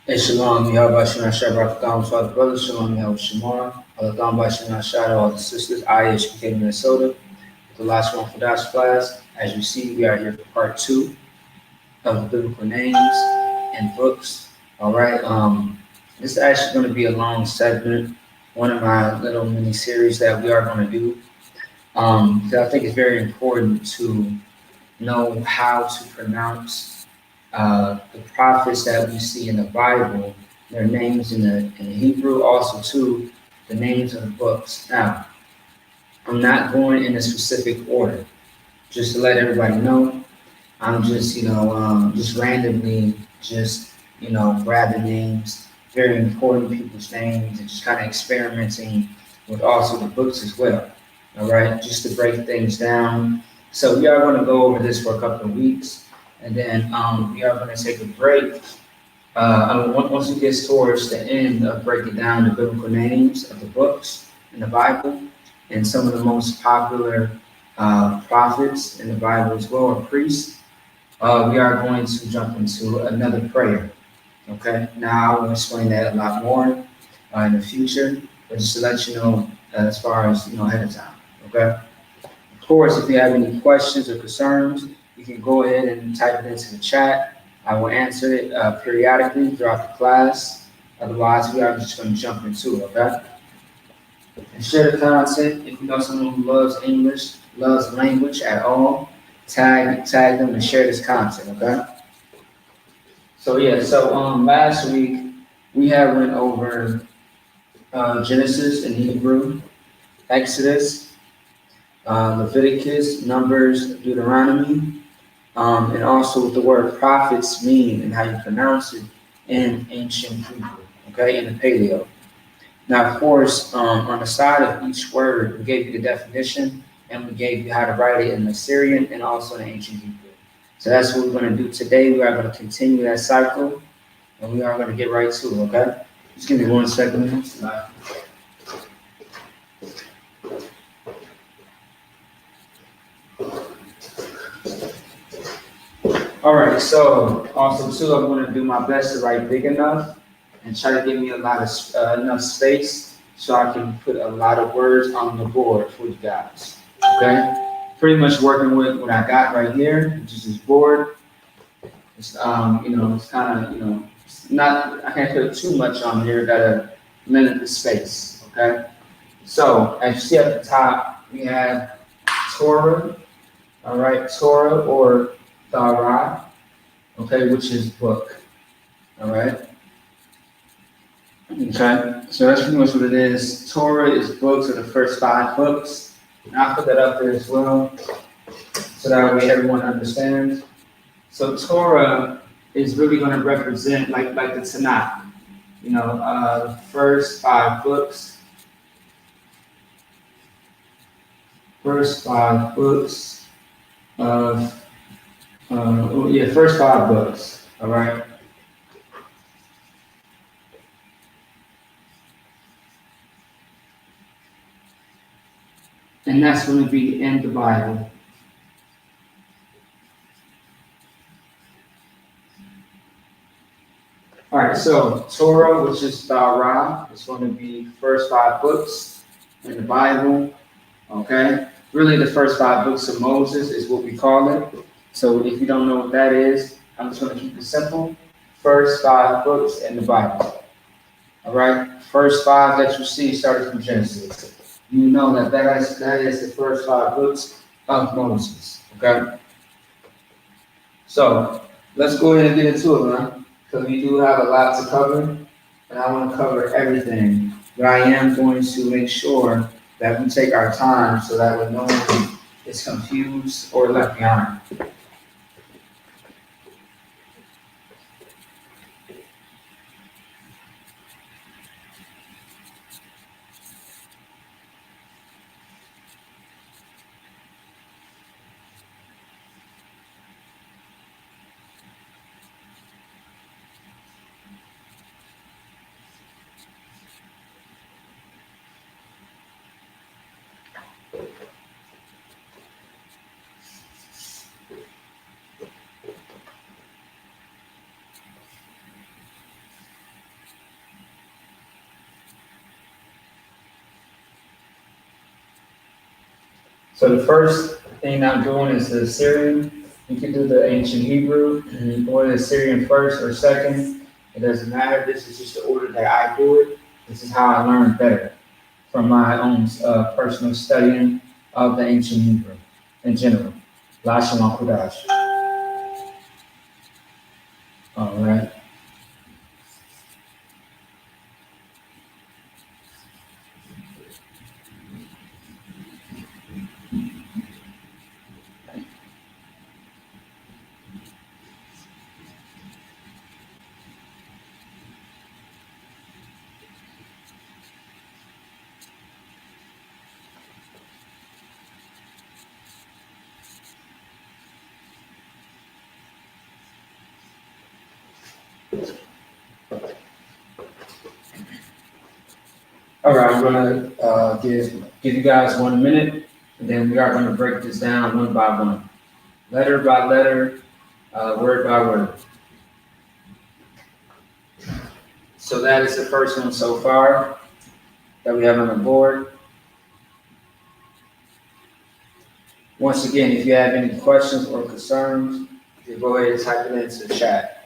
Hey, Shalom, Yahweh Shem Ashar Barakatam to all the brothers, Shalom, Yahweh Shamar, Alatham Shem Ashar to all the sisters, IHBK Minnesota, with the Lashawan Qadash class. As you see, we are here for part two of the biblical names and books. All right, this is actually going to be a long segment, one of my little mini series that we are going to do. Because I think it's very important to know how to pronounce the prophets that we see in the Bible, their names in the Hebrew, also too the names of the books. Now, I'm not going in a specific order. Just to let everybody know, I'm just just randomly grabbing names, very important people's names, and just kind of experimenting with also the books as well. All right, just to break things down. So we are going to go over this for a couple of weeks, and then we are going to take a break. Once we get towards the end of breaking down the biblical names of the books in the Bible and some of the most popular prophets in the Bible as well, or priests, we are going to jump into another prayer. Okay, now I will explain that a lot more in the future, but just to let you know as far as ahead of time. Okay. Of course, if you have any questions or concerns, you can go ahead and type it into the chat. I will answer it periodically throughout the class. Otherwise, we are just going to jump into it. Okay. And share the content. If you know someone who loves English, loves language at all, tag them and share this content. Okay. So yeah, so last week we had went over Genesis in Hebrew, Exodus, Leviticus, Numbers, Deuteronomy, and also what the word prophets mean and how you pronounce it in ancient Hebrew, okay, in the Paleo. Now, of course, on the side of each word, we gave you the definition and we gave you how to write it in Assyrian and also in ancient Hebrew. So that's what we're going to do today. We are going to continue that cycle and we are going to get right to it, okay? Just give me 1 second. All right, so also too, I'm going to do my best to write big enough and try to give me a lot of enough space so I can put a lot of words on the board for you guys. Okay, pretty much working with what I got right here, which is this board. It's it's kind of it's not, I can't put too much on here. Gotta limit the space. Okay, so as you see at the top, we have Torah. All right, Torah or Torah, okay, which is book. All right. Okay, so that's pretty much what it is. Torah is books, or the first 5 books. And I'll put that up there as well, so that way everyone understands. So Torah is really going to represent like the Tanakh, the first 5 books. First 5 books of first 5 books. All right. And that's going to be in the Bible. All right, so Torah, which is Torah, is going to be first 5 books in the Bible. Okay, really the first 5 books of Moses is what we call it. So if you don't know what that is, I'm just going to keep it simple. First 5 books in the Bible. All right, first 5 that you see started from Genesis. You know that is the first 5 books of Moses. Okay, so let's go ahead and get into it, man. Because we do have a lot to cover, and I want to cover everything. But I am going to make sure that we take our time so that no one is confused or left behind. So the first thing I'm doing is the Syrian. You can do the ancient Hebrew or the Syrian first or second. It doesn't matter. This is just the order that I do it. This is how I learn better from my own personal studying of the ancient Hebrew in general. Lashawan Qadash. All right. All right, I'm gonna give you guys 1 minute, and then we are gonna break this down one by one, letter by letter, word by word. So that is the first one so far that we have on the board. Once again, if you have any questions or concerns, you can go ahead and type it into the chat.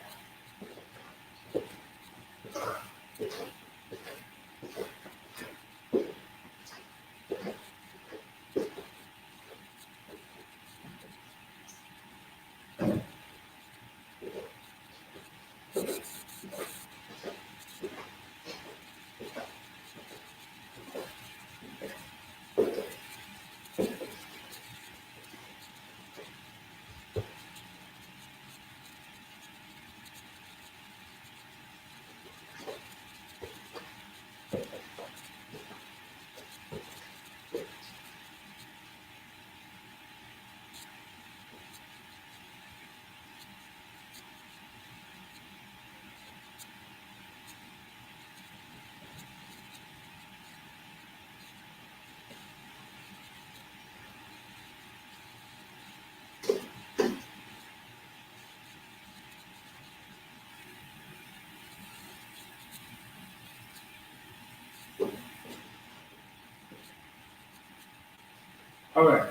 All right.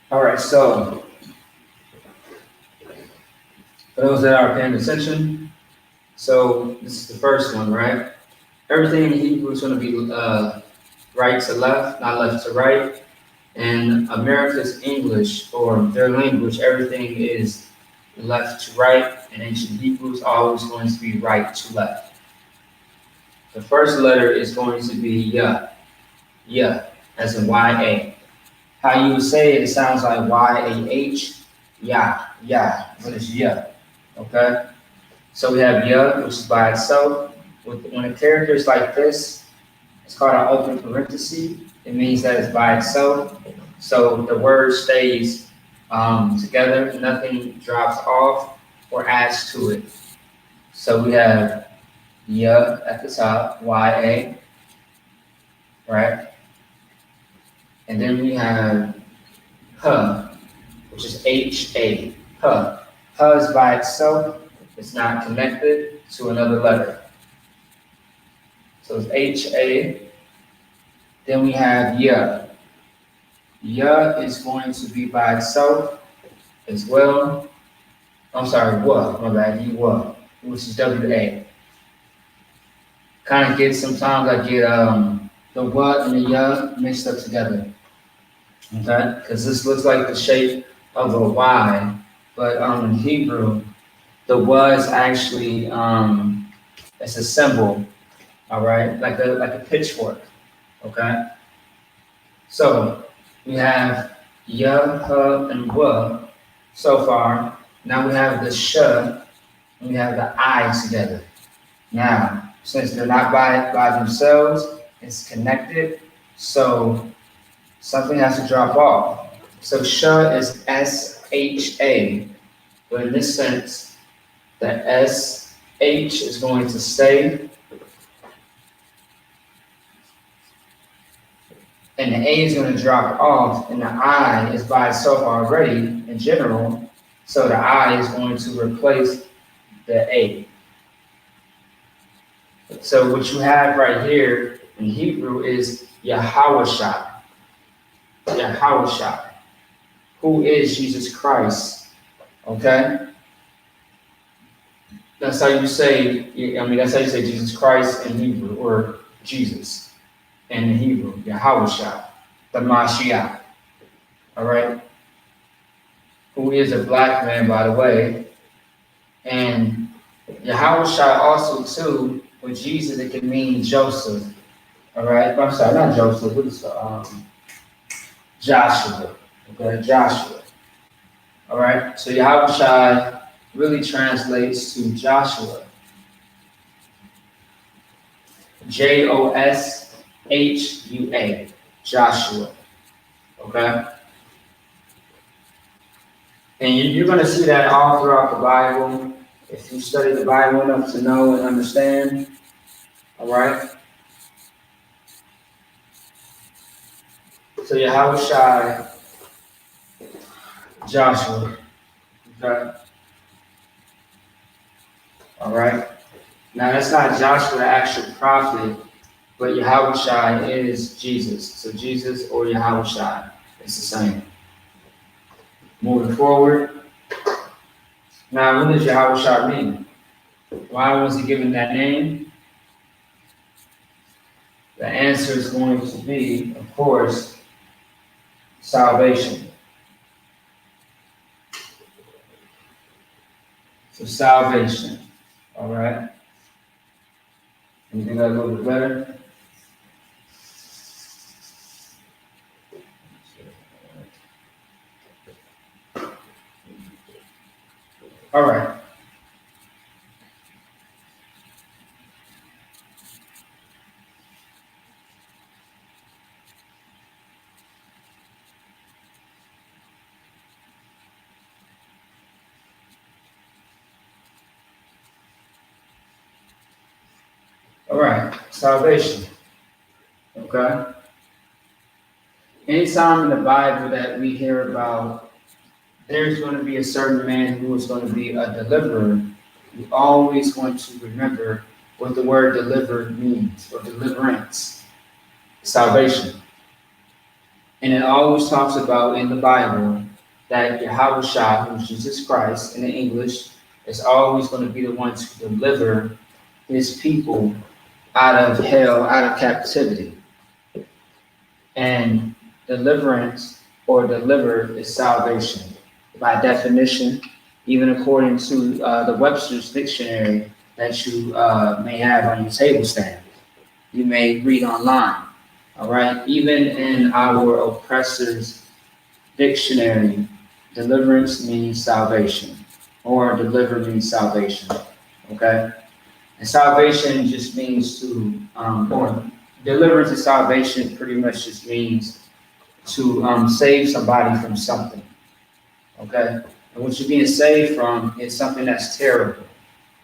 All right, so for those that are paying attention, so this is the first one, right? Everything in Hebrew is going to be right to left, not left to right. And America's English or their language, everything is left to right, and ancient Hebrew is always going to be right to left. The first letter is going to be ya, ya, as in Y-A. How you would say it, it sounds like Y-A-H, ya, ya, but it's ya, okay? So we have ya, which is by itself. When a character is like this, it's called an open parenthesis. It means that it's by itself. So the word stays together, nothing drops off or adds to it. So we have ya at the top, Y-A, right? And then we have huh, which is H-A, huh. Huh is by itself, it's not connected to another letter. So it's H-A. Then we have ya. Ya is going to be by itself as well. I'm sorry, wa, my bad, you wa, which is W-A. Kind of get, sometimes I get the wa and the ya mixed up together. Okay, because this looks like the shape of a Y, but in Hebrew, the wa is actually it's a symbol, all right, like a pitchfork. Okay, so we have ya, ha, and wa so far. Now we have the sh and we have the I together. Now, since they're not by themselves, it's connected, so something has to drop off. So sh is S-H-A, but in this sense, the S-H is going to stay, and the A is going to drop off, and the I is by itself already in general, so the I is going to replace the A. So what you have right here in Hebrew is Yahawashah. Yahushua. Who is Jesus Christ? Okay? That's how you say, that's how you say Jesus Christ in Hebrew, or Jesus in Hebrew, Yahushua, the Mashiach. All right? Who is a black man, by the way. And Yahushua also, too, with Jesus, it can mean Joseph. All right? I'm sorry, not Joseph. What is Joshua. Okay, Joshua. All right? So Yahushua really translates to Joshua. Joshua. Joshua. Okay? And you're going to see that all throughout the Bible. If you study the Bible enough to know and understand. All right? So Yahushua, Joshua. Okay? All right? Now, that's not Joshua, the actual prophet, but Yahushua is Jesus. So Jesus or Yahushua, it's the same. Moving forward. Now, what does Yahushua mean? Why was he given that name? The answer is going to be, of course, salvation. So salvation. All right? Can you do that a little bit better? All right. All right. Salvation. Okay? Anytime in the Bible that we hear about there's going to be a certain man who is going to be a deliverer, you always want to remember what the word deliver means, or deliverance, salvation. And it always talks about in the Bible that Yahushua, who's Jesus Christ in the English, is always going to be the one to deliver his people out of hell, out of captivity. And deliverance or deliver is salvation. By definition, even according to the Webster's Dictionary that you may have on your table stand, you may read online. All right, even in our oppressor's dictionary, deliverance means salvation, or deliver means salvation. Okay, and salvation just means to, or deliverance and salvation pretty much just means to save somebody from something. Okay, and what you're being saved from is something that's terrible,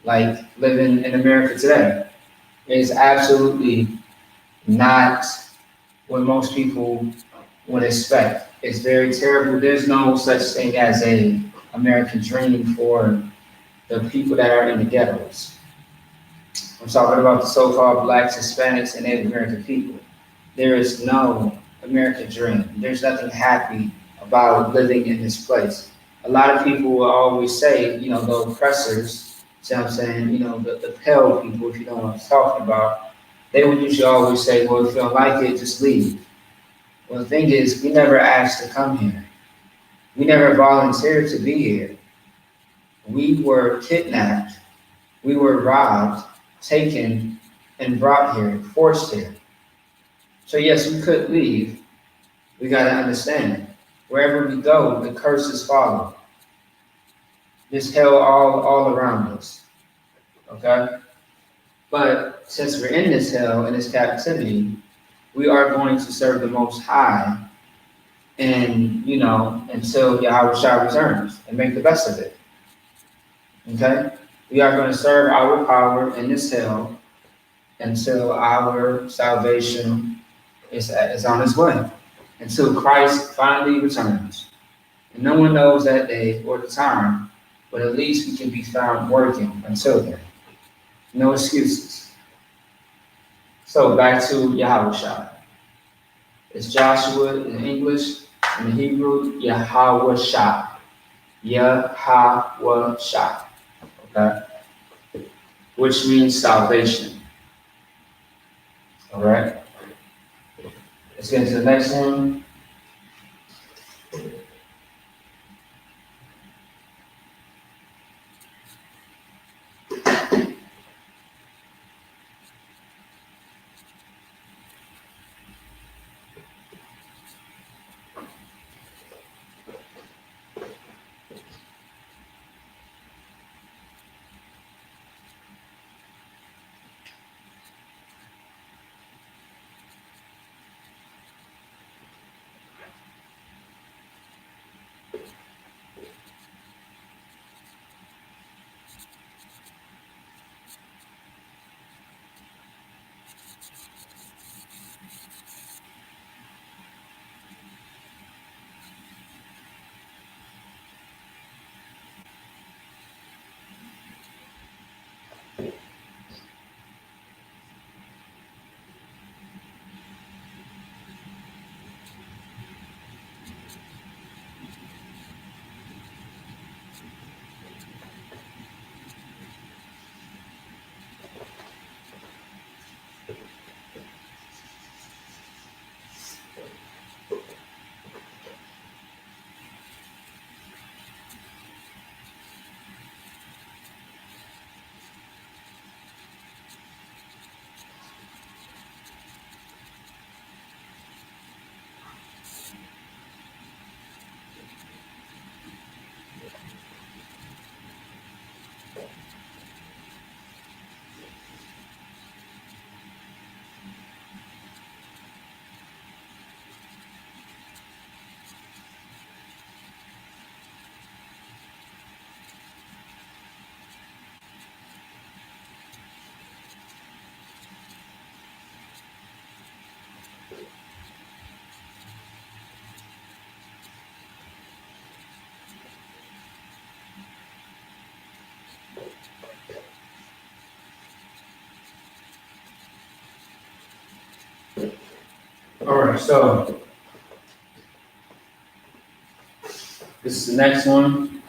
like living in America today. It is absolutely not what most people would expect. It's very terrible. There's no such thing as a American dream for the people that are in the ghettos. I'm talking about the so-called blacks, Hispanics, and Native American people. There is no American dream. There's nothing happy about living in this place. A lot of people will always say, the oppressors, see what I'm saying, the pale people, if you know what I'm talking about, they would usually always say, well, if you don't like it, just leave. Well, the thing is, we never asked to come here. We never volunteered to be here. We were kidnapped, we were robbed, taken, and brought here, forced here. So yes, we could leave. We got to understand, wherever we go, the curses follow. There's hell all around us, okay? But since we're in this hell, in this captivity, we are going to serve the Most High, and until Yahweh returns, and make the best of it. Okay? We are going to serve our power in this hell until our salvation is on its way, until Christ finally returns. And no one knows that day or the time, but at least we can be found working until then. No excuses. So back to Yahushua. It's Joshua in English. In the Hebrew, Yahawashah. Yahawashah. Okay? Which means salvation. All right? Let's get into the next one. All right, so this is the next one.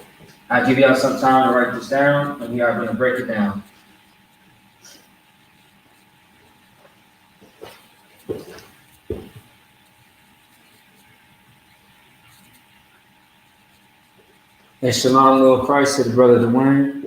I'll give y'all some time to write this down, and we are going to break it down. And shalom, Lord Christ, to the brother Dwayne.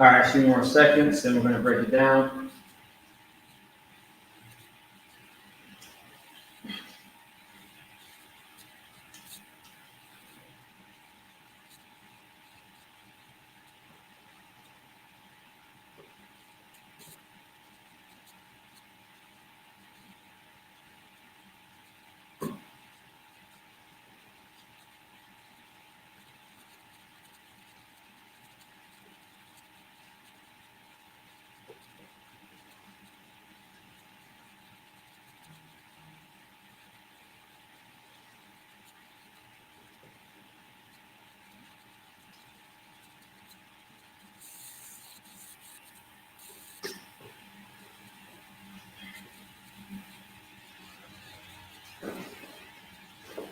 All right, a few more seconds, then we're going to break it down.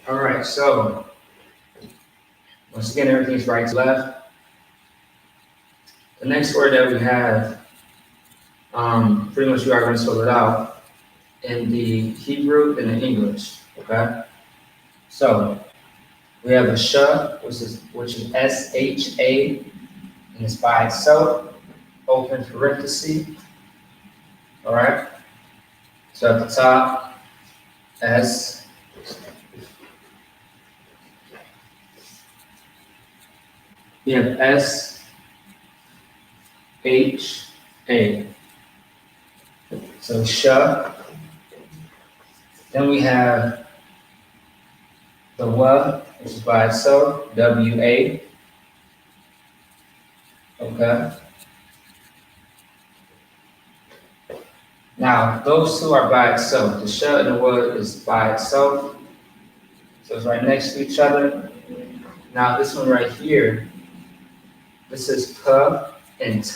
All right, so once again, everything's right to left. The next word that we have, pretty much we are going to spell it out in the Hebrew and the English, okay? So we have a shah, which is S-H-A, and it's by itself, open parenthesis, All right. So at the top, S. We have S, H, A. So sh. Then we have the W, which is by itself, W-A. Okay. Now, those two are by itself. The sh and the W is by itself. So it's right next to each other. Now, this one right here, this is P and T.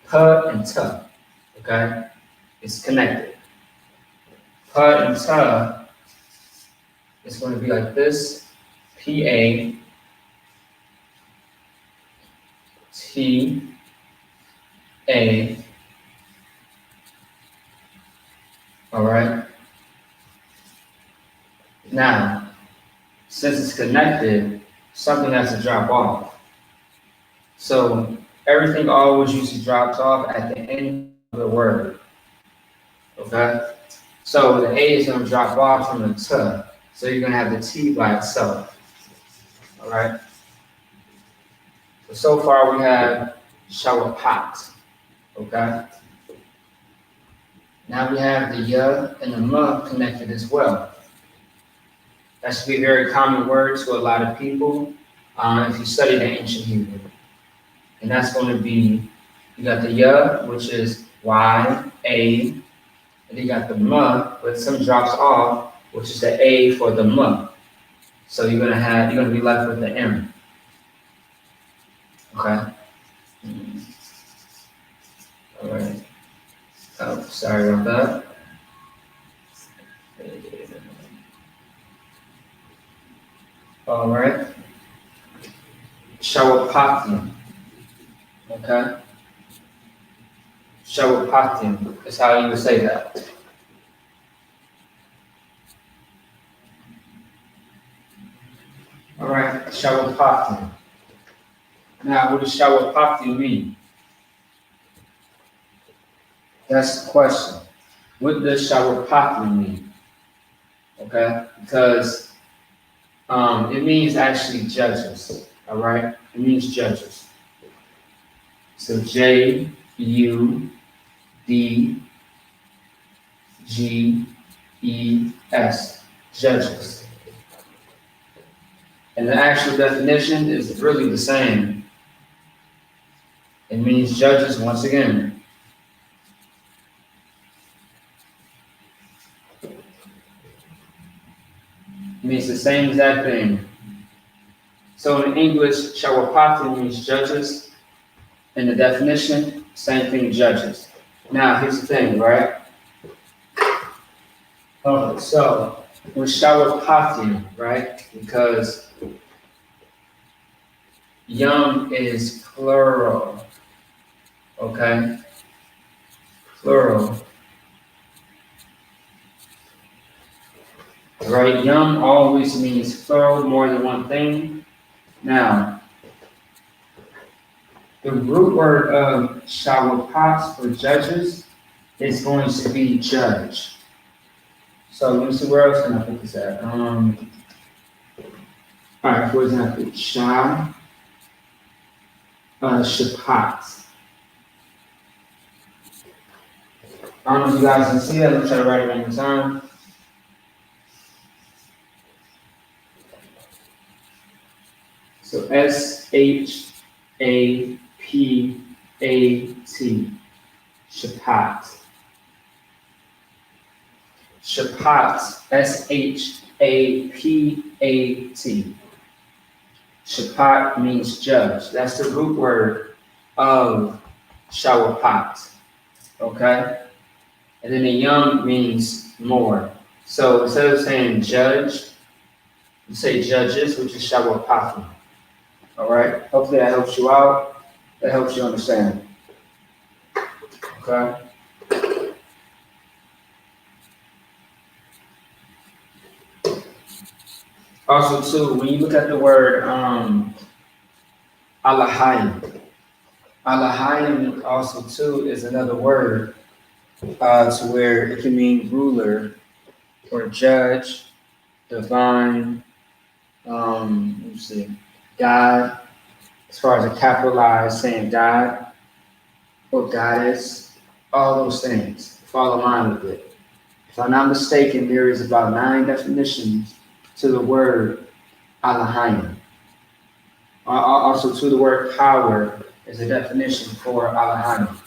P and T. Okay? It's connected. P and T is going to be like this. P-A, T-A. All right? Now, since it's connected, something has to drop off. So everything always usually drops off at the end of the word. Okay? So the A is going to drop off from the T. So you're going to have the T by itself. All right? So far we have shawapat. Okay? Now we have the ya and the ma connected as well. That should be a very common word to a lot of people if you study the ancient Hebrew. And that's going to be, you got the ya, which is Y, A, and you got the ma, with some drops off, which is the A for the ma. So you're gonna be left with the M. Okay. All right. Oh, sorry about that. All right. Shawapatim. Okay. Shawapatim is how you would say that. All right. Shawapatim. Now, what does shawapatim mean? That's the question. What does shawapatim mean? Okay, because it means actually judges. All right, it means judges. So J-U-D-G-E-S, judges. And the actual definition is really the same. It means judges once again. It means the same exact thing. So in English, shawapati means judges. In the definition, same thing, judges. Now, here's the thing, right? So with shawapati, right? Because young is plural, okay? Plural. Right, young always means plural, more than one thing. Now, the root word of shawapat for judges is going to be judge. So let me see, where else can I put this at? All right, for example, shapat. I don't know if you guys can see that. Let me try to write it one more time. So S-H-A-P-A-T, shapat. Shapat, S-H-A-P-A-T. Shapat means judge. That's the root word of shawapat. Okay? And then the young means more. So instead of saying judge, you say judges, which is shawapat. All right? Hopefully that helps you out. That helps you understand. Okay? Also, too, when you look at the word alahayim also, too, is another word to where it can mean ruler or judge, divine, let me see, God, as far as a capitalized saying God or goddess, all those things fall in line with it. If I'm not mistaken, there is about 9 definitions to the word Elohim. Also, to the word power is a definition for Elohim,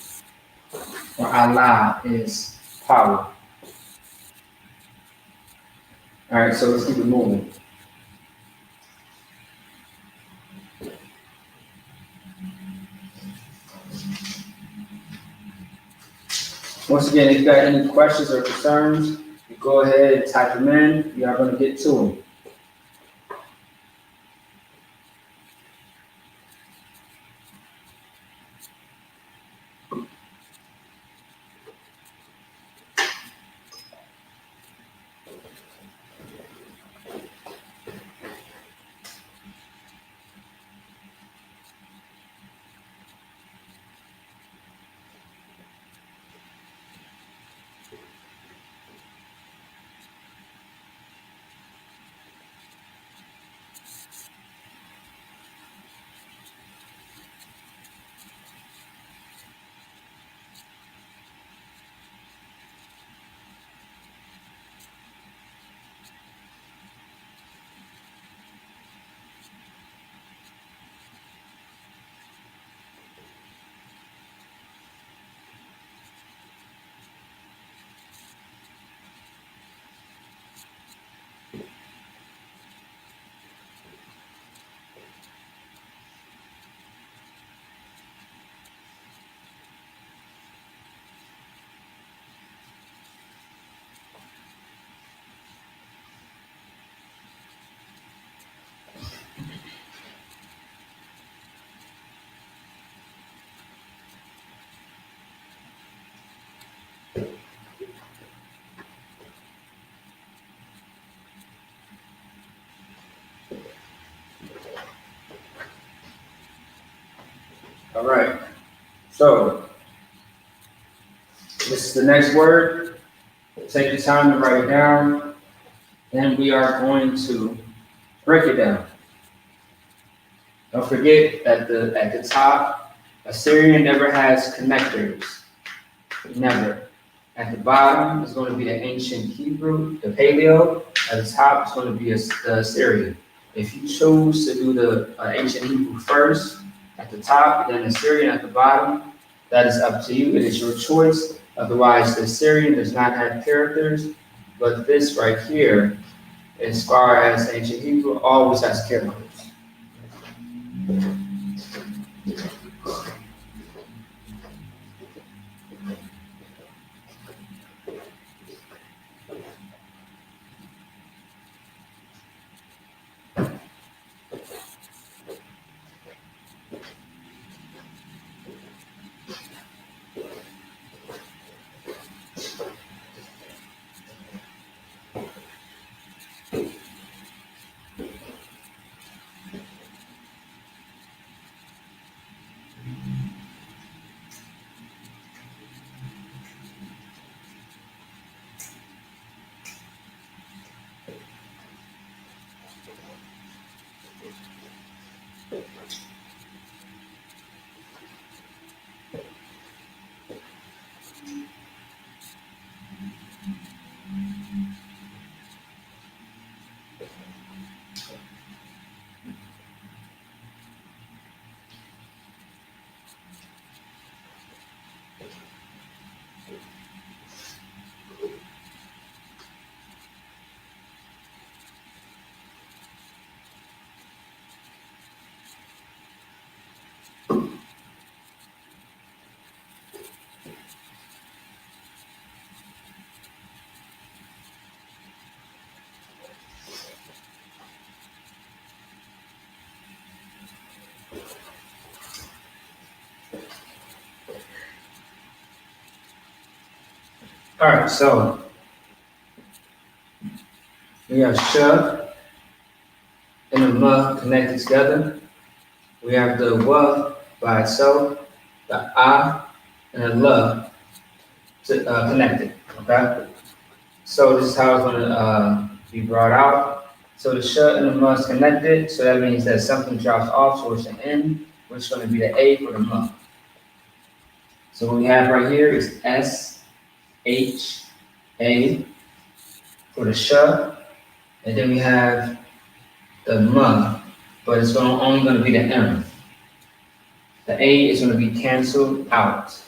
or Allah is power. All right, so let's keep it moving. Once again, if you got any questions or concerns, you go ahead and type them in. We are going to get to them. All right. So this is the next word. Take your time to write it down. Then we are going to break it down. Don't forget at the top, Assyrian never has connectors. Never. At the bottom is going to be the ancient Hebrew, the Paleo. At the top is going to be the Assyrian. If you choose to do the ancient Hebrew first at the top, and then Assyrian at the bottom, that is up to you. It is your choice. Otherwise, the Assyrian does not have characters, but this right here, as far as ancient Hebrew, always has characters. All right, so we have sh and the m connected together. We have the w by itself, the a and the l connected. Okay. So this is how it's going to be brought out. So the sh and the m is connected. So that means that something drops off towards the end, which is going to be the a for the m. So what we have right here is S H A for the sh, and then we have the m, but it's only going to be the m. The a is going to be canceled out.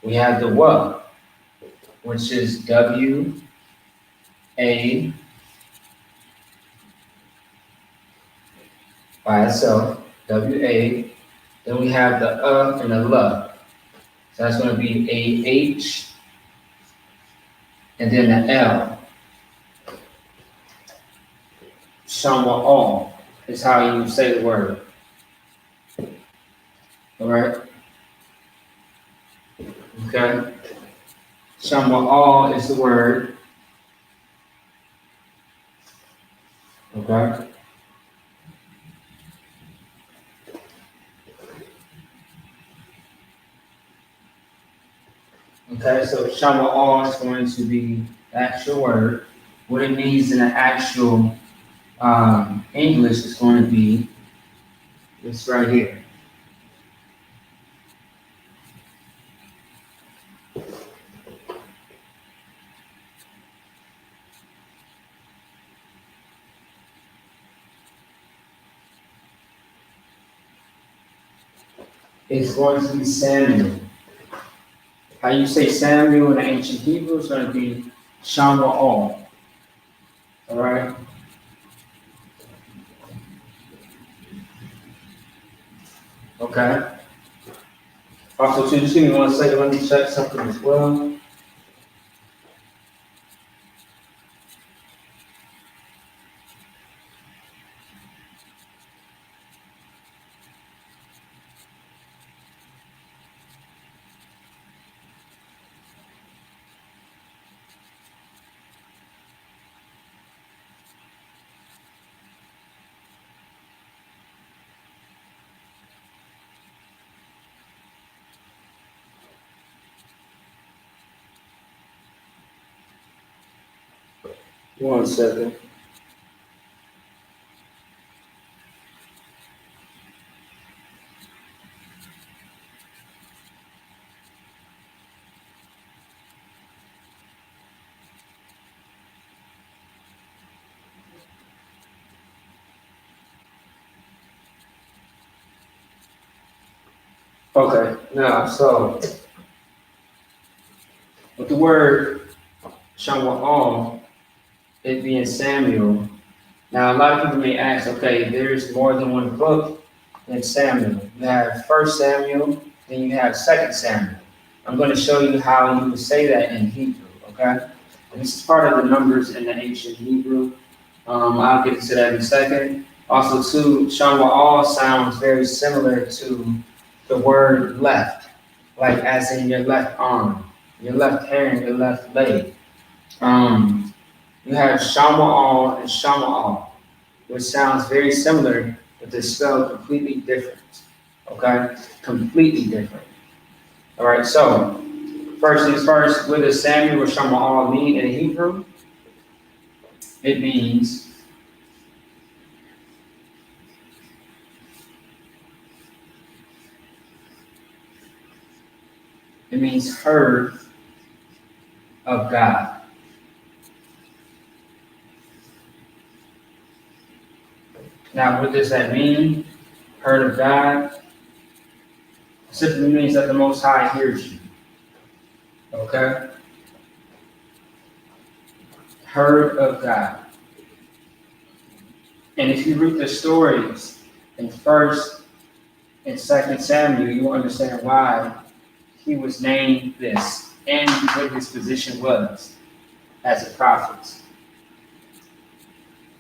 We have the w, which is W A by itself, W A. Then we have the and the L. So that's going to be A H and then the L. Shama is how you say the word. All right. Okay. Shama is the word. Okay. Okay, so Shama is going to be the actual word. What it means in the actual English is going to be this right here. It's going to be Samuel. How you say Samuel in the ancient Hebrew is going to be Shamuel. All right. Okay. Also, too, just give me 1 second. Let me check something as well. One second. Okay, now, so with the word Shamuel, it being Samuel. Now, a lot of people may ask, okay, there's more than one book in Samuel. You have First Samuel, then you have Second Samuel. I'm going to show you how you would say that in Hebrew, okay? And this is part of the numbers in the ancient Hebrew. I'll get into that in a second. Also, too, Shamuel sounds very similar to the word left, like as in your left arm, your left hand, your left leg. You have Shamuel and Shamuel, which sounds very similar, but they're spelled completely different. Okay? Completely different. All right, so first things first, what does Samuel or Shamuel mean in Hebrew? It means heard of God. Now, what does that mean? Heard of God? It simply means that the Most High hears you. Okay? Heard of God. And if you read the stories in First and Second Samuel, you will understand why he was named this and what his position was as a prophet.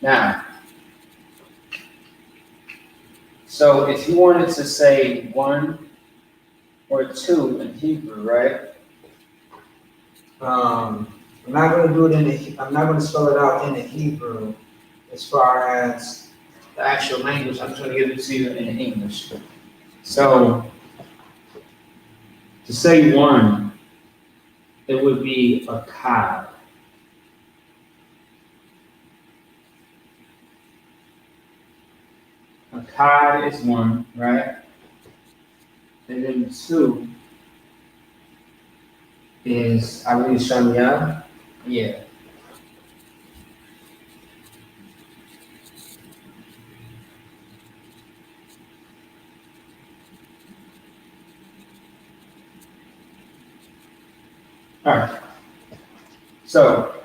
Now, so if you wanted to say 1 or 2 in Hebrew, right? I'm not going to do it I'm not going to spell it out in the Hebrew as far as the actual language. I'm just going to give it to you in English. So to say 1 it would be Akkad. Akkad is one, right? And then two is, I believe, Shanya. Yeah. All right. So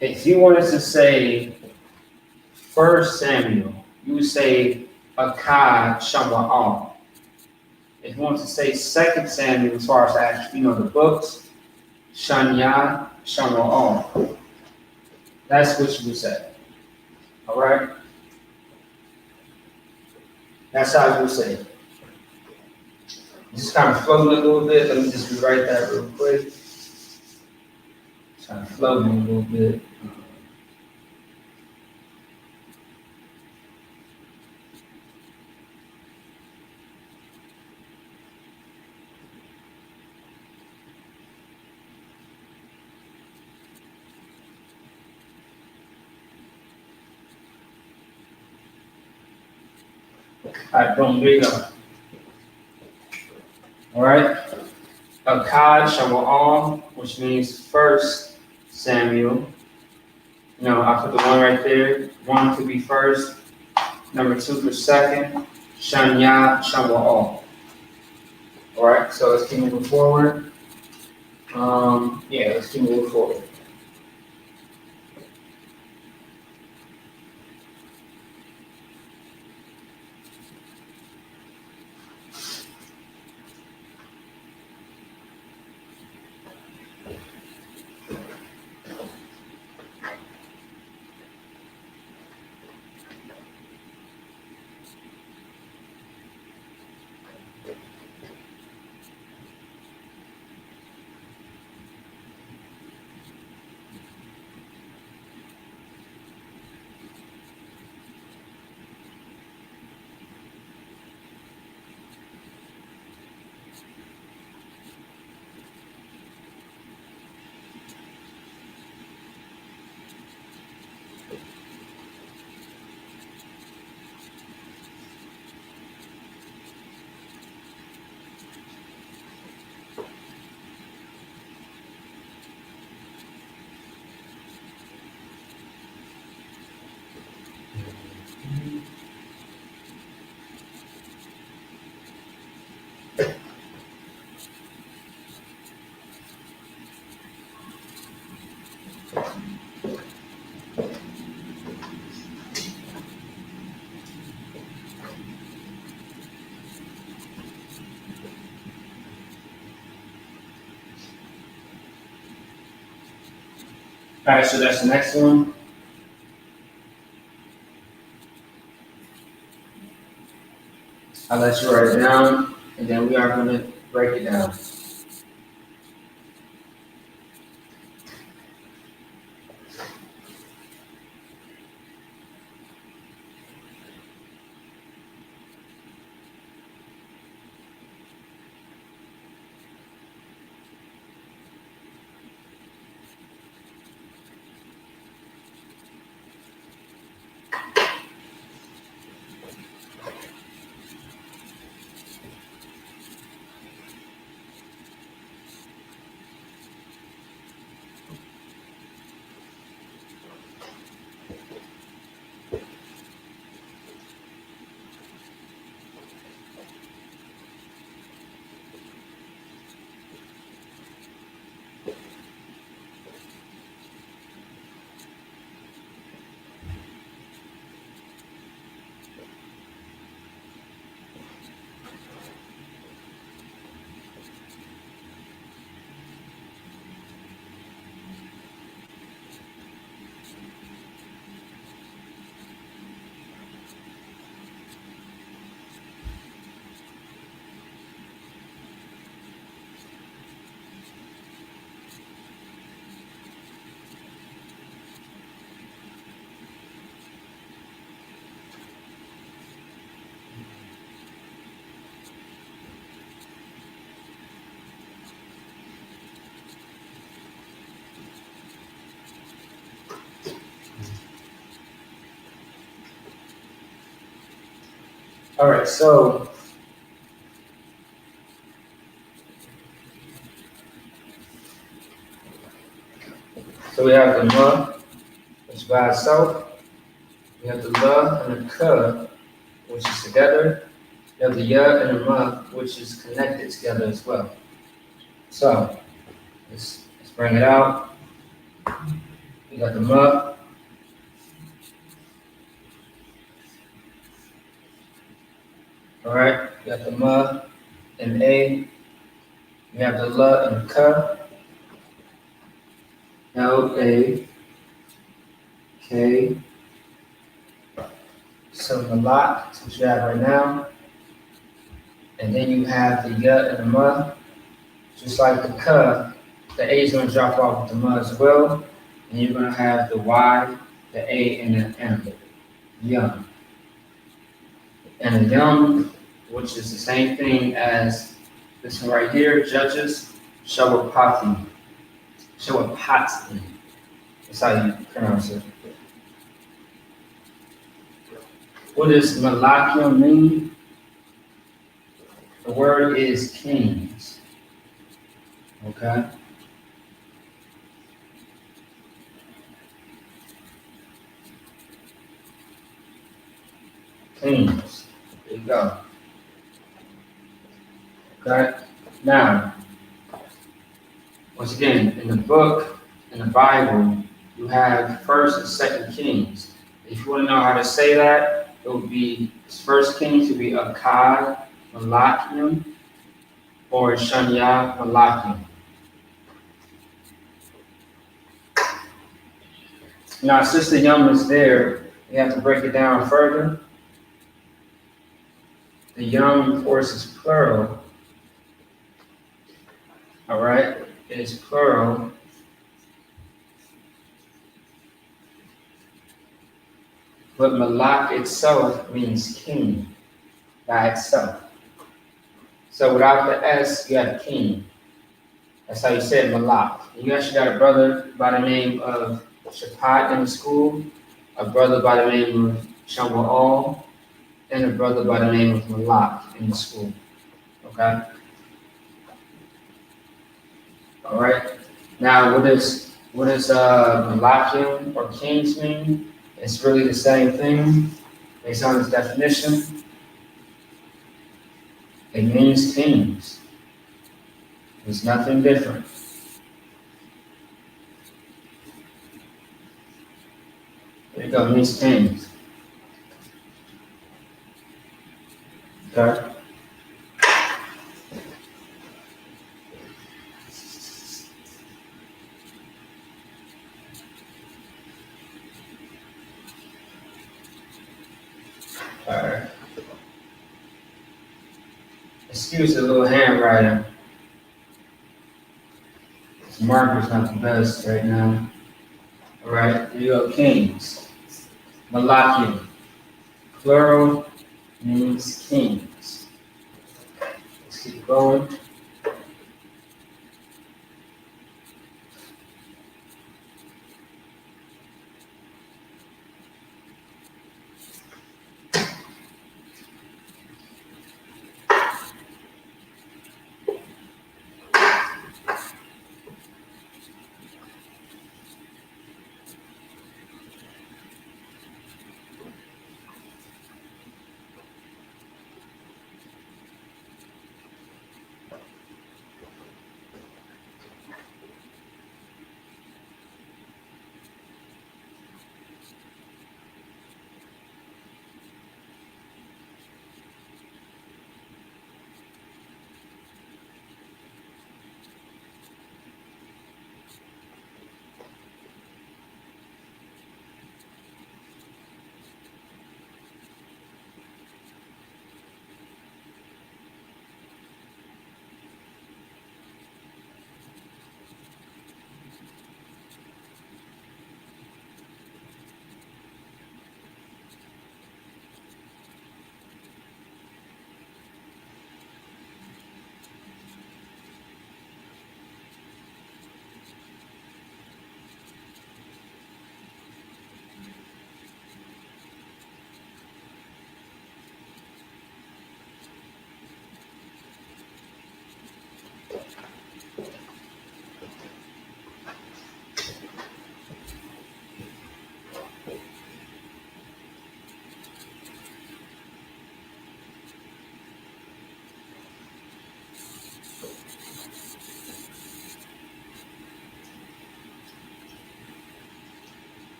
if you wanted to say First Samuel, you would say Akkad Shamwa'al. If you want to say Second Samuel, as far as actually, the books, Shanya Shamwa'al. That's what you would say. All right? That's how you would say it. Just kind of floating a little bit. Let me just rewrite that real quick. Just kind of floating a little bit. All right, boom, there you go. All right? Akkad Shamwa'al, which means First Samuel. I put the one right there. One could be first. Number two for second. Shanya Shamwa'al. All right, so let's keep moving forward. Let's keep moving forward. All right, so that's the next one. I'll let you write it down, and then we are going to break it down. All right, so we have the ma, which is by itself. We have the la and the ka, which is together. We have the ya and the ma, which is connected together as well. So let's bring it out. We got the ma. All right, we got the ma and a. We have the la and ka. L-A-K. So the lot, which you have right now. And then you have the ya and the ma. Just like the ka, the A is going to drop off with the ma as well. And you're going to have the Y, the A, and the M. Yum. And the yum, which is the same thing as this one right here, Judges, Shawapati. Shawapati. That's how you pronounce it. What does Malakium mean? The word is kings. Okay? Kings. There you go. Okay? Now, once again, in the book, in the Bible, you have First and Second Kings. If you want to know how to say that, it would be First Kings would be Akkad Malakium or Shania Malakium. Now, since the yum is there, you have to break it down further. The yum, of course, is plural. All right, it is plural. But Malak itself means king by itself. So without the S, you have king. That's how you say it, Malak. You actually got a brother by the name of Shapat in the school, a brother by the name of Shawa'al, and a brother by the name of Malak in the school. Okay? All right. Now, what does Malakium or kings mean? It's really the same thing based on its definition. It means kings. There's nothing different. There you go, it means kings. Okay? Alright. Excuse the little handwriting. This marker's not the best right now. Alright, here you go, kings. Malakium. Plural means kings. Let's keep going.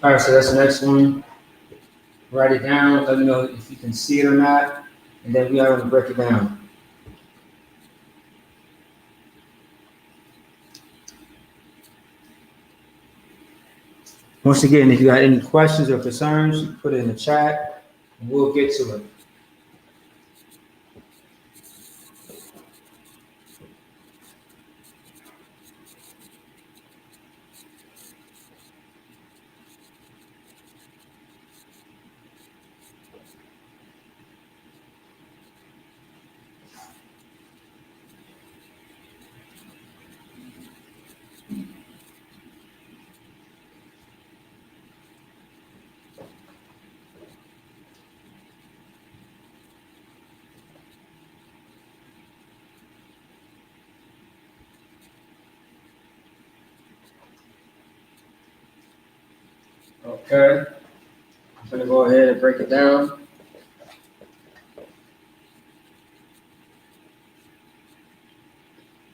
All right, so that's the next one. Write it down. Let me know if you can see it or not, and then we are going to break it down. Once again, if you got any questions or concerns, put it in the chat, and we'll get to it. Okay, I'm going to go ahead and break it down.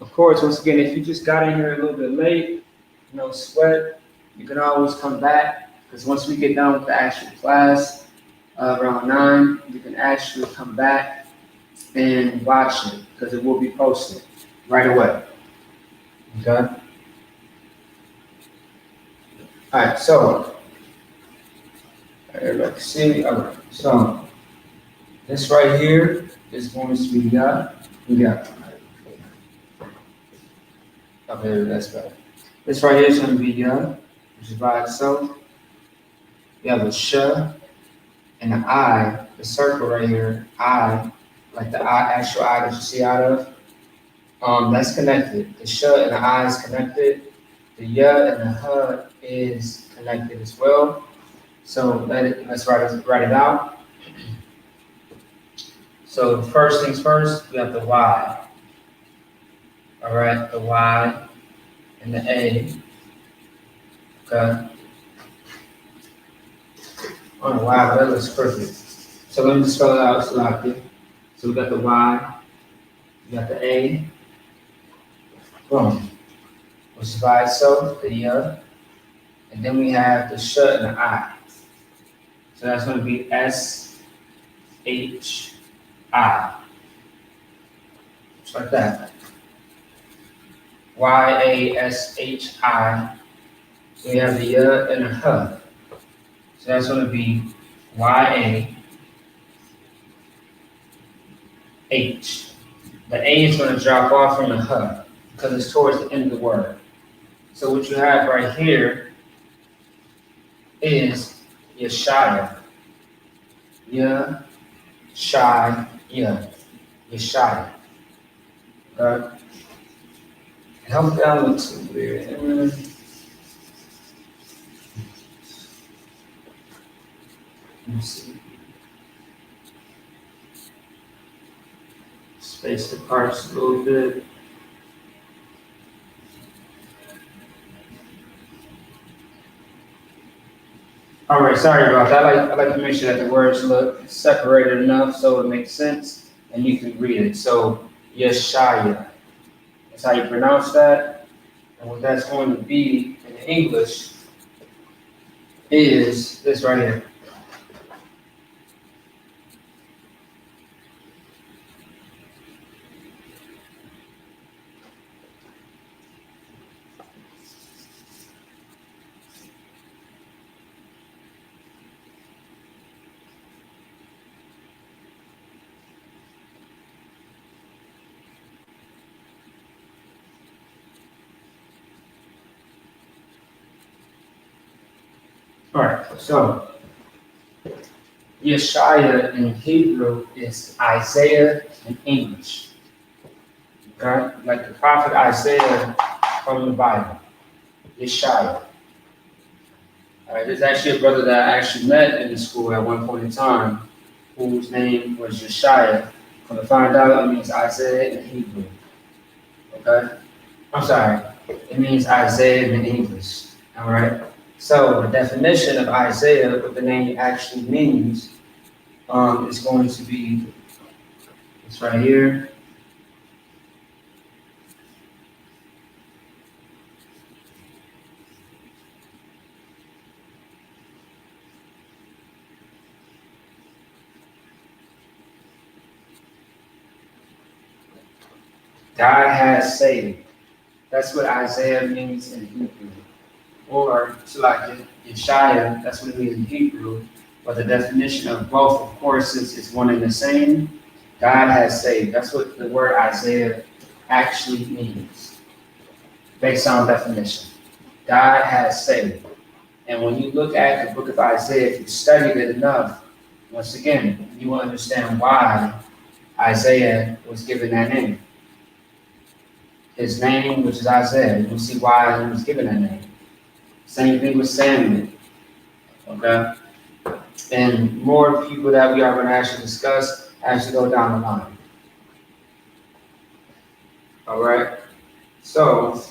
Of course, once again, if you just got in here a little bit late, no sweat, you can always come back, because once we get done with the actual class around 9, you can actually come back and watch it, because it will be posted right away. Okay? All right, so everybody can see. All right, so this right here is going to be okay, that's better. This right here is going to be which is by itself. You have a sh and an I, the circle right here, I, like the I, actual I that you see out of. That's connected. The sh and the I is connected. The ya and the h is connected as well. So let's write it out. So first things first, we have the Y. All right, the Y and the A. Okay. I don't know why, but that looks perfect. So let me just spell it out so I can. So we got the Y, we got the A, boom, which is by itself, the and then we have the sh and the I. So that's going to be S-H-I, just like that. Y-A-S-H-I. We have the and the h. So that's going to be Y-A-H. The A is going to drop off from the h because it's towards the end of the word. So what you have right here is Yeshaya. Yeshaya. Yeshaya. Okay? Help down looks weird. Let me see. Space the parts a little bit. All right, sorry about that. I like to make sure that the words look separated enough so it makes sense and you can read it. So Yeshaya. That's how you pronounce that. And what that's going to be in English is this right here. All right, so Yeshaya in Hebrew is Isaiah in English. Okay? Like the prophet Isaiah from the Bible. Yeshaya. All right, there's actually a brother that I actually met in the school at one point in time whose name was Yeshaya. Come to find out, it means Isaiah in Hebrew. Okay? I'm sorry, it means Isaiah in English. All right? So the definition of Isaiah, what the name actually means, is going to be this right here. God has saved. That's what Isaiah means in Hebrew. Or like Yeshaya, that's what it means in Hebrew. But the definition of both, of course, is one and the same. God has saved. That's what the word Isaiah actually means, based on definition. God has saved. And when you look at the book of Isaiah, if you studied it enough, once again, you will understand why Isaiah was given that name. His name, which is Isaiah, you'll see why he was given that name. Same thing with Samuel. Okay? And more people that we are going to actually discuss as we go down the line. All right? So,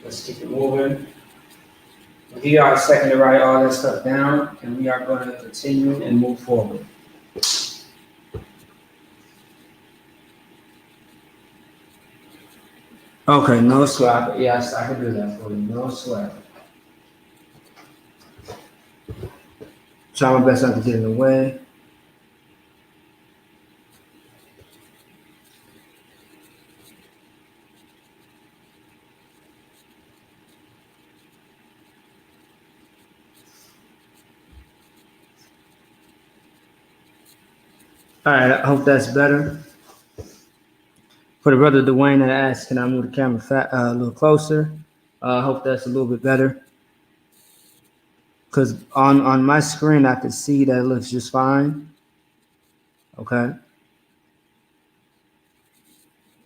let's keep it moving. We are second to write all that stuff down, and we are going to continue and move forward. Okay, no sweat. Yes, I can do that for you. No sweat. Try my best not to get in the way. All right, I hope that's better. For the brother Dwayne that asked, can I move the camera a little closer? I hope that's a little bit better. Because on my screen, I can see that it looks just fine. Okay.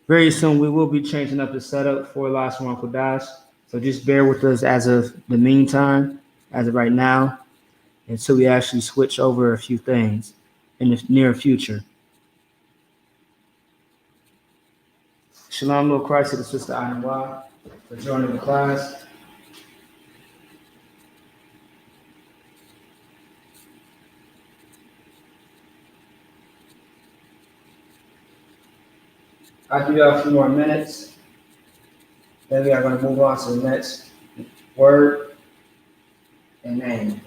Very soon, we will be changing up the setup for Lashawan Qadash. So just bear with us as of the meantime, as of right now, until we actually switch over a few things in the near future. Shalom, Lord Christ, to the sister Anwa for joining the class. I'll give you a few more minutes. Then we are going to move on to the next word and name.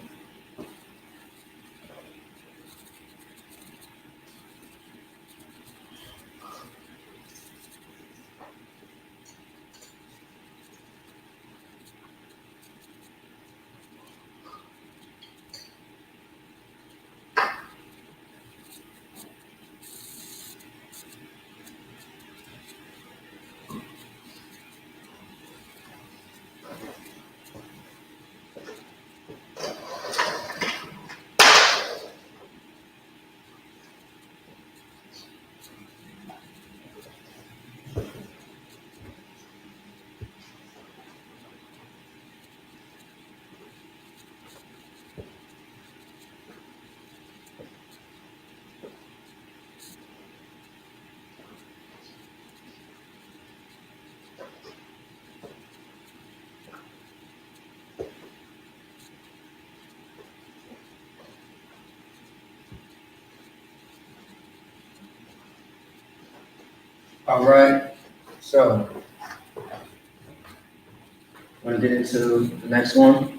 All right. So, want to get into the next one?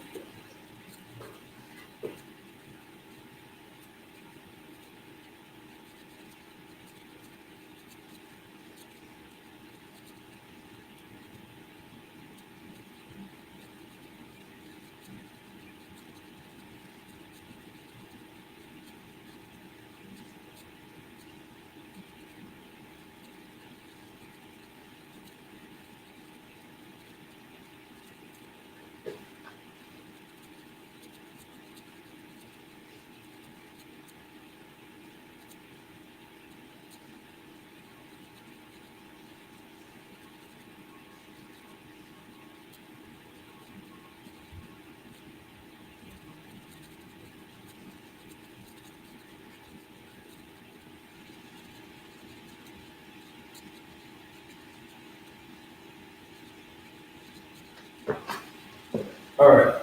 All right.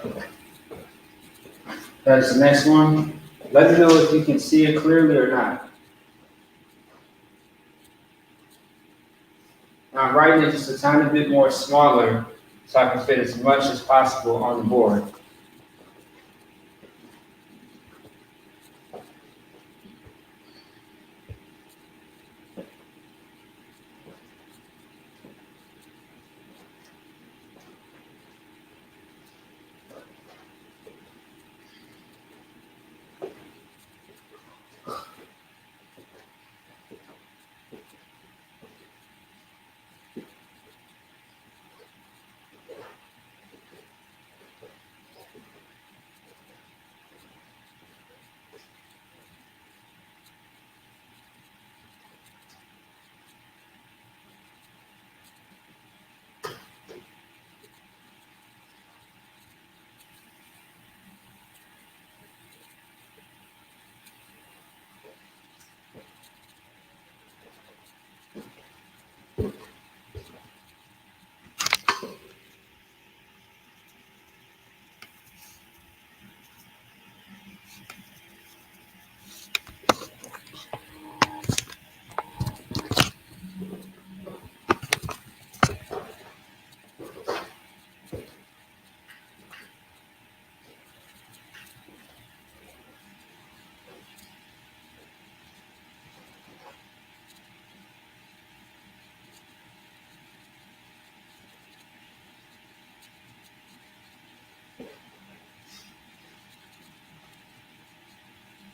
That's the next one. Let me know if you can see it clearly or not. I'm writing it just a tiny bit more smaller so I can fit as much as possible on the board.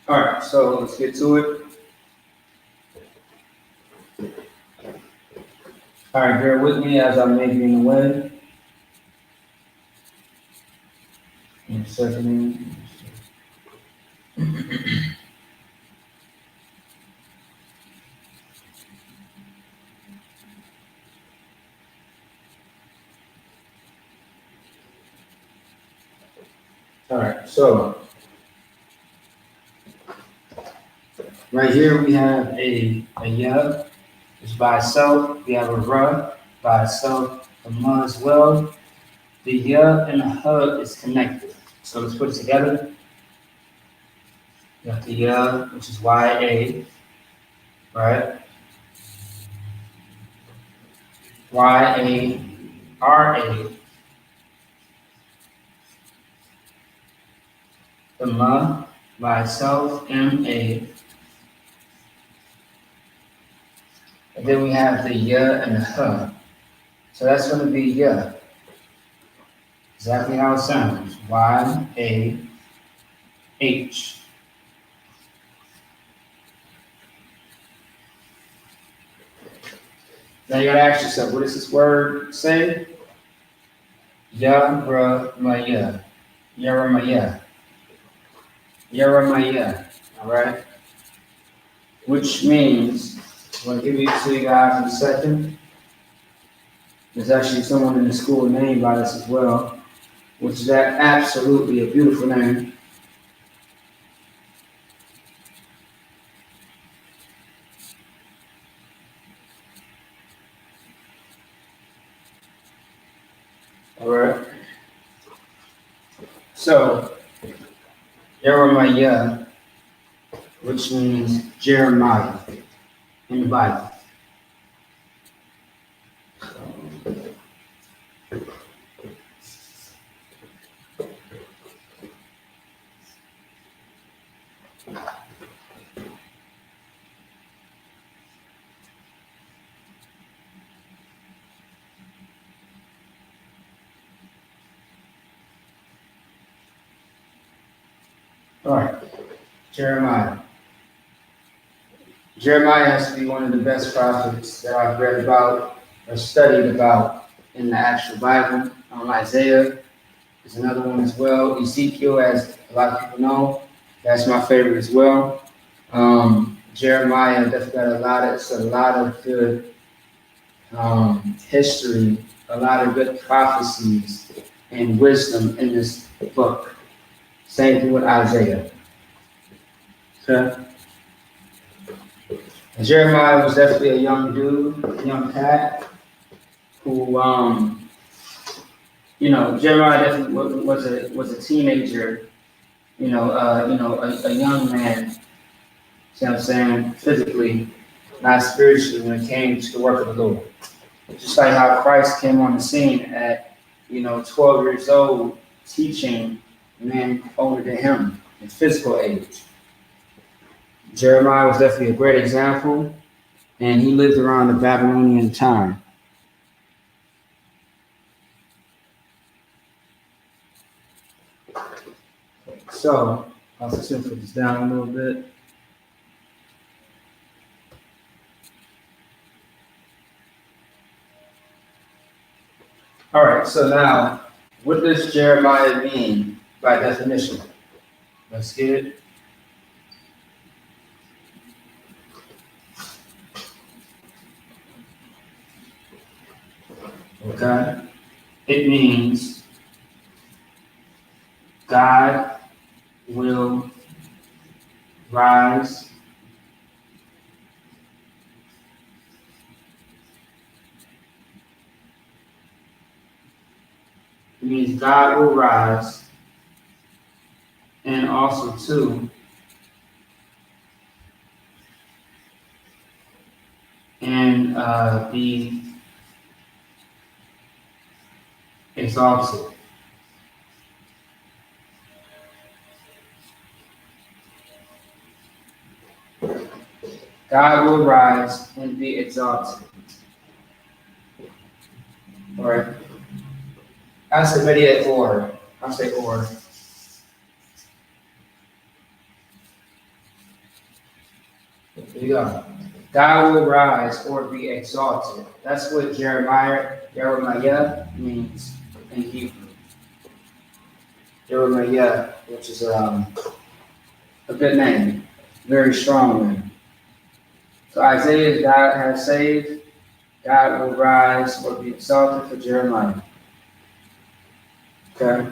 All right, so let's get to it. All right, bear with me as I'm making the way. In a second. All right, so right here we have a yeah, it's by itself. We have a ra by itself, a ma as well. The yeah and the ha is connected. So let's put it together. You have the yeah, which is ya, right? YARA, the ma by itself, MA. And then we have the ya and the ha. So that's going to be ya. Exactly how it sounds. YAH. Now you gotta ask yourself, what does this word say? Yaramaya. Yaramaya. Yaramaya. Alright? Which means, I'm gonna give it to you guys in a second. There's actually someone in the school named by this as well, which is absolutely a beautiful name. Alright? So, Jeremiah, which means Jeremiah in the Bible. Alright, Jeremiah. Jeremiah has to be one of the best prophets that I've read about or studied about in the actual Bible. Isaiah is another one as well. Ezekiel, as a lot of people know, that's my favorite as well. Jeremiah definitely got a lot of good history, a lot of good prophecies and wisdom in this book. Same thing with Isaiah. Okay. And Jeremiah was definitely a young dude, a young cat, who, Jeremiah definitely was a teenager, a young man. See what I'm saying? Physically, not spiritually, when it came to the work of the Lord. Just like how Christ came on the scene at, 12 years old, teaching men older than him in physical age. Jeremiah was definitely a great example, and he lived around the Babylonian time. So, I'll just put this down a little bit. All right, so now, what does Jeremiah mean by definition? Let's get it. Okay. It means God will rise It means God will rise, and also too, and be exalted. God will rise and be exalted. All right. I say maybe or. I'll say or. There you go. God will rise or be exalted. That's what Jeremiah means in Hebrew. Jeremiah, which is a good name, very strong name. So Isaiah, God has saved. God will rise or be exalted for Jeremiah. Okay.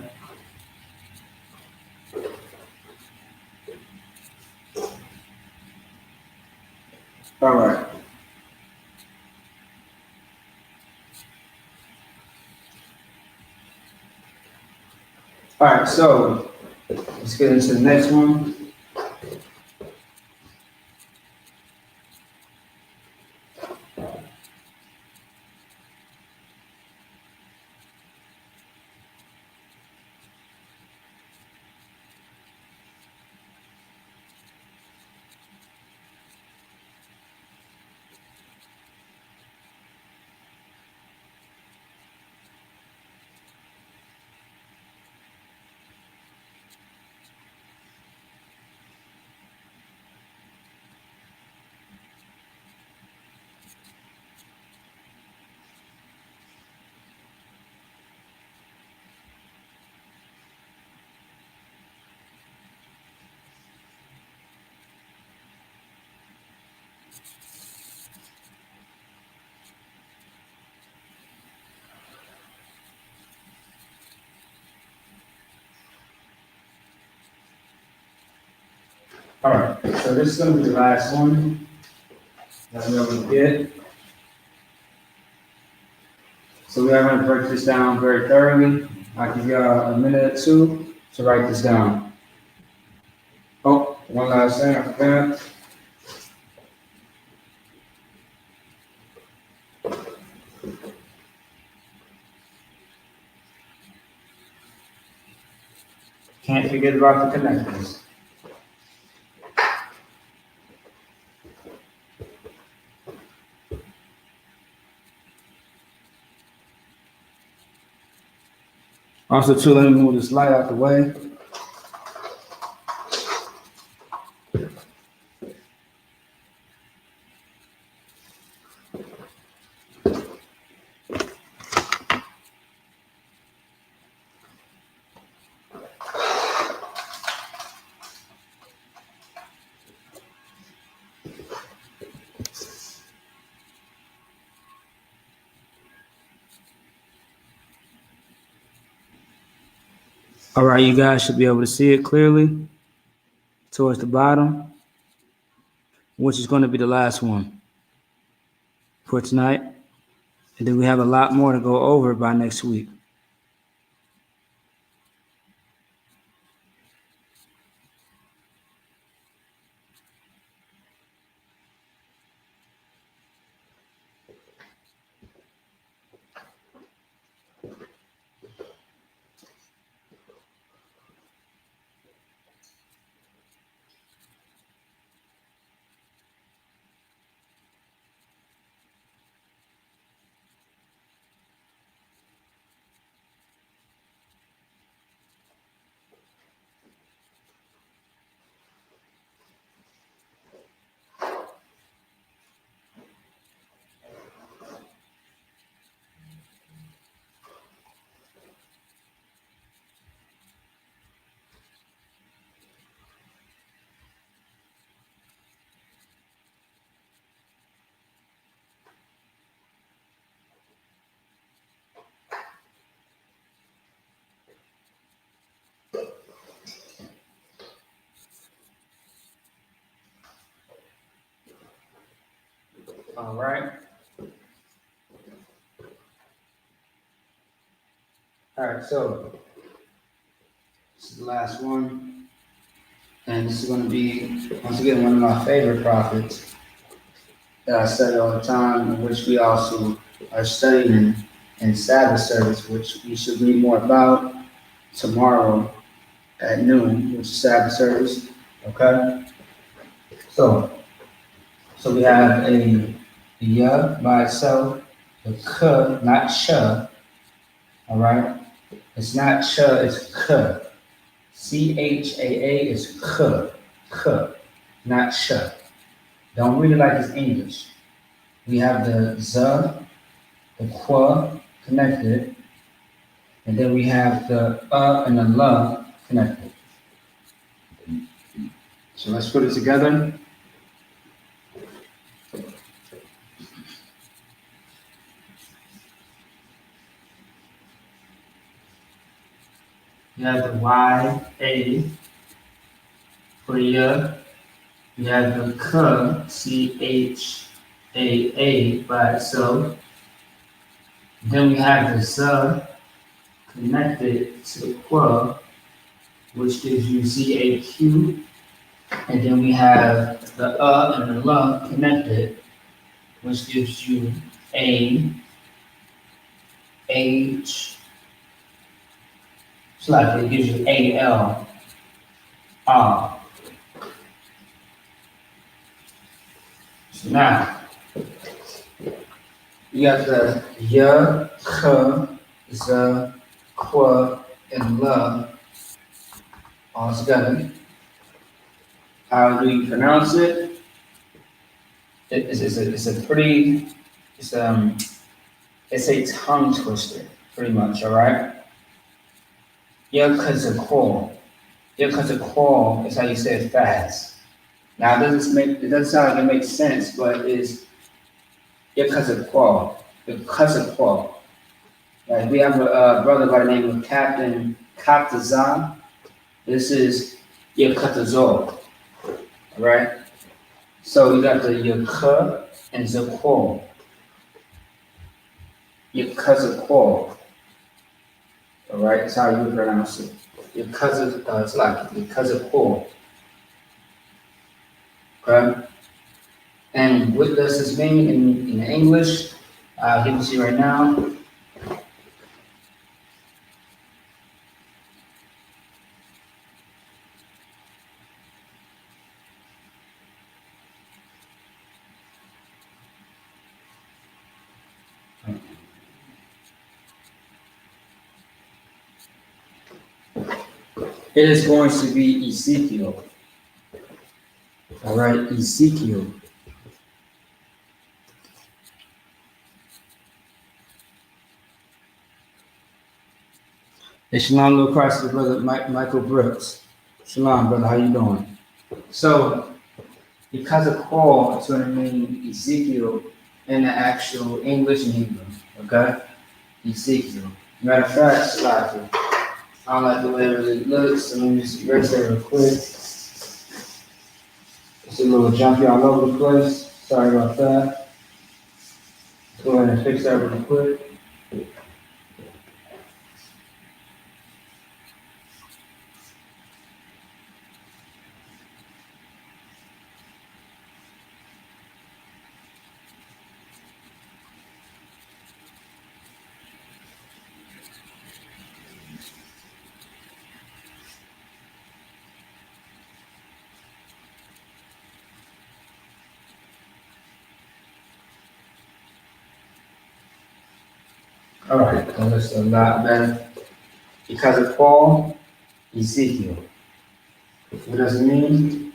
All right. All right. So let's get into the next one. All right. So this is going to be the last one that we're going to get. So we are going to break this down very thoroughly. I'll give you a minute or two to write this down. Oh, one last thing I forgot. Can't forget about the connectors. Also, too, let me move this light out the way. All right, you guys should be able to see it clearly towards the bottom, which is going to be the last one for tonight. And then we have a lot more to go over by next week. All right. All right, so this is the last one, and this is going to be once again one of my favorite prophets that I study all the time, in which we also are studying in Sabbath service, which we should read more about tomorrow at noon, which is Sabbath service. Okay, so we have a ya by itself, the k, not sh. All right, it's not ch, it's k. CHAA is k, not sh. Don't read it like it's English. We have the z, the qu connected, and then we have the and the l connected. So let's put it together. You have the Y, A for ya. You have the K, CHAA by itself. Then we have the Z connected to Qu, which gives you CAQ. And then we have the and the L connected, which gives you A, H, it's like it gives you AL, R. So now, you got the Y, K, Z, Qu, and L all together. How do you pronounce it? It's a pretty, it's it's a tongue twister, pretty much, all right? Yakazakor. Yakazakor is how you say it fast. Now, it doesn't sound like it makes sense, but it's Yakazakor. Yakazakor. Like, we have a brother by the name of Captain Katazan. This is Yakatazor, all right? So you got the Yakha and Zakor. Yakazakor. All right, that's how you pronounce it. It's like Yakazakor. Okay? And what does this mean in English? I'll give it to you right now. It is going to be Ezekiel. All right, Ezekiel. Hey, shalom, little Christ, brother Michael Brooks. Shalom, brother, how you doing? So, because of Paul, it's going to mean Ezekiel in the actual English and Hebrew. Okay, Ezekiel. Matter of fact, Slacky. I don't like the way it really looks, so let me just erase that real quick. It's a little junky all over the place. Sorry about that. Let's go ahead and fix that real quick. All right, that looks a lot better. Because of Paul, Ezekiel. What does it mean?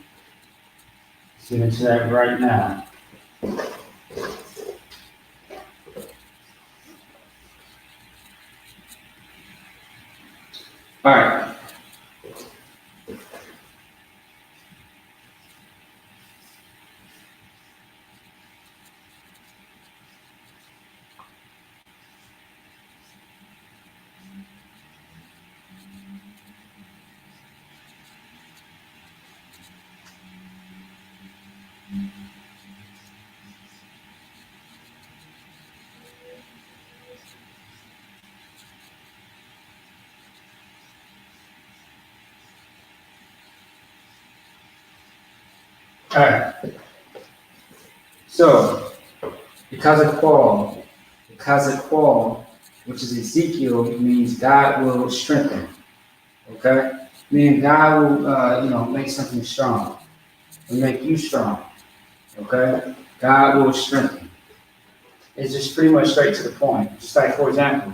Let's get into that right now. All right. All right. So, because of Paul, which is Ezekiel, means God will strengthen. Okay? Meaning God will, make something strong. Will make you strong. Okay? God will strengthen. It's just pretty much straight to the point. Just like, for example,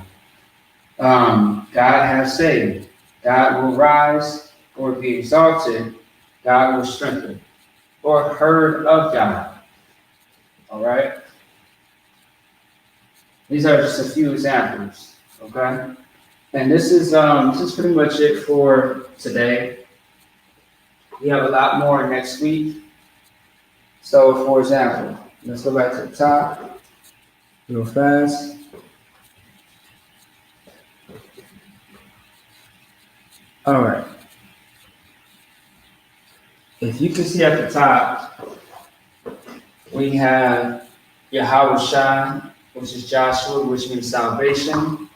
God has saved. God will rise or be exalted. God will strengthen. Or heard of God. All right? These are just a few examples. Okay? And this is pretty much it for today. We have a lot more next week. So, for example, let's go back to the top real fast. All right. If you can see at the top, we have Yahweh Shai, which is Joshua, which means salvation.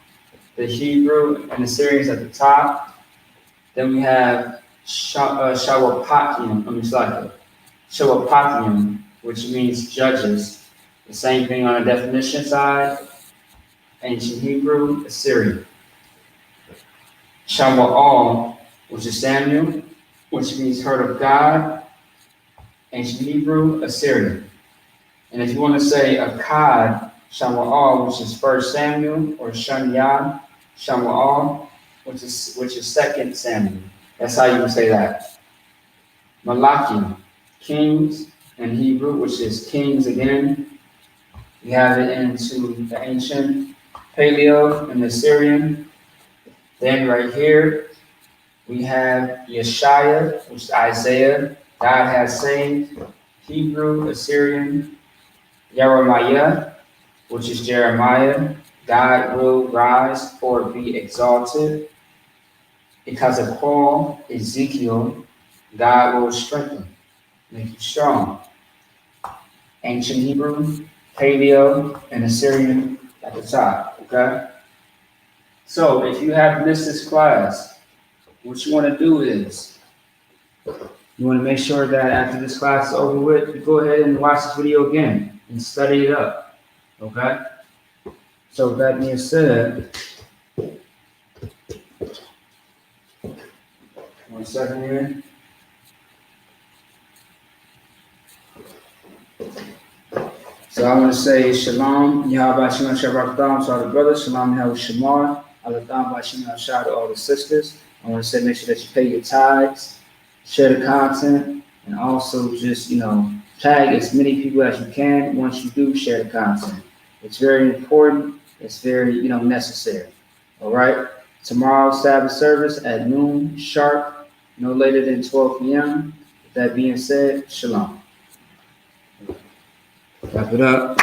The Hebrew and the Syrians at the top. Then we have Shawapathium, which means judges. The same thing on the definition side. Ancient Hebrew, Assyrian. Shawa'al, which is Samuel, which means heard of God. Ancient Hebrew, Assyrian. And if you want to say Akkad, Shawa'al, which is 1 Samuel, or Shanyah, Shawa'al, which is 2 Samuel. That's how you would say that. Malachi, kings in Hebrew, which is kings again. We have it into the ancient Paleo and the Syrian. Then right here, we have Yeshaya, which is Isaiah. God has saved. Hebrew, Assyrian. Jeremiah, which is Jeremiah. God will rise or be exalted. Because of Paul, Ezekiel, God will strengthen, make you strong. Ancient Hebrew, Paleo, and Assyrian at the top, okay? So if you have missed this class, what you want to do is, you want to make sure that after this class is over with, you go ahead and watch this video again and study it up, okay? So with that being said, 1 second here. So I want to say Shalom, Yahweh Shalom Shabbat to all the brothers, Shalom Yahweh Shamar, Alatham Bashim Shah to all the sisters. I want to say make sure that you pay your tithes, share the content, and also just, tag as many people as you can. Once you do, share the content. It's very important. It's very, necessary. All right? Tomorrow's Sabbath service at noon sharp, no later than 12 p.m. With that being said, Shalom. Wrap it up.